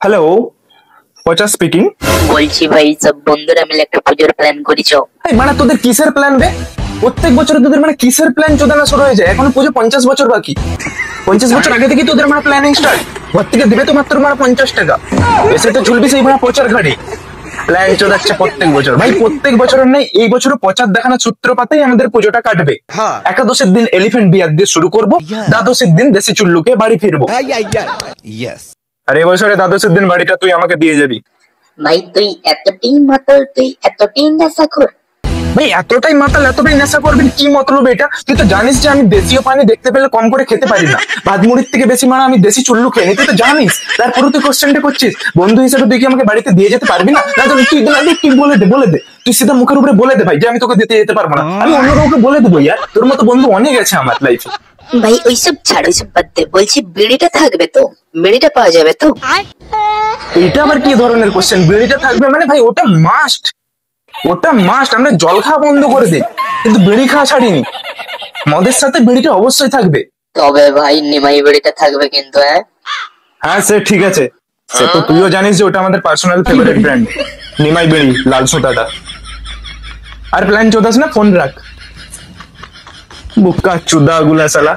Hello, পচা speaking. বলছি ভাই, সব বন্ধুরা মিলে একটা পুজোর প্ল্যান করেছো? মানে তোদের কিসের প্ল্যান রে? প্রত্যেক বছর তোদের মানে কিসের প্ল্যান চোদানো শুরু হয়ে যায়? এখনো পুজো 50 বছর বাকি। 50 বছর আগে থেকে তোদের মানে প্ল্যানিং স্টার্ট। ঘর থেকে দেবে তো মাত্র মানে 50 টাকা, এসে তো ঝুলবি সেই মানে পচার ঘাড়ি। প্ল্যান চোদাচ্ছে প্রত্যেক বছর ভাই, প্রত্যেক বছরের নেই, এই বছরও পচার দেখানো সূত্রপাতেই আমাদের পুজোটা কাটবে। একাদশের দিন এলিফ্যান্ট বিয়ার দিয়ে শুরু করবো, দ্বাদশের দিন দেশি চুল্লুকে বাড়ি ফিরবো। আর এবছরে দ্বাদশের দিন বাড়িটা তুই আমাকে দিয়ে যাবি। ভাই তুই এতটাই মাতাল, তুই এতটাই নেশাখোর? ভাই এতটাই মাতাল, এতটাই নেশা করবেন কি মতলব এটা? তুই তো জানিস যে আমি দেশীয় পানি দেখতে পেলে কম করে খেতে পারি না, ভাত মুড়ির থেকে বেশি মানে আমি দেশি চুল্লু খেয়ে নি, তুই তো জানিস। তারপরে তুই কোশ্চেনটা করছিস বন্ধু হিসেবে, তুই কি আমাকে বাড়িতে দিয়ে যেতে পারবি না? না তুই বলে দে তুই সিধা মুখের উপরে বলে দে ভাই যে আমি তোকে দিতে যেতে পারবো না, আমি অন্য কাউকে বলে দেবো। ইয়ার তোর মতো বন্ধু অনেক আছে আমার লাইফে। ভাই ওইসব ছাড়, ওইসব বাদ দে। বলছি বিড়িটা থাকবে তো? বিড়িটা পাওয়া যাবে তো? এটা আবার কি ধরনের কোশ্চেন? বিড়িটা থাকবে মানে ভাই ওটা মাস্ট, ওটা মাস্ট। আমরা জল খাওয়া বন্ধ করে দিই কিন্তু বিড়ি খাওয়া ছাড়িনি, মদের সাথে বিড়িটা অবশ্যই থাকবে। তবে ভাই নিমাই বিড়িটা থাকবে কিন্তু। হ্যাঁ সে ঠিক আছে, সে তো তুইও জানিস যে ওটা আমাদের পার্সোনাল ফেভারিট ব্র্যান্ড, নিমাই বিড়ি লাল সোটাটা। আর প্ল্যান চোদাস না, ফোন রাখ, বুকা চুদা গুলা সালা।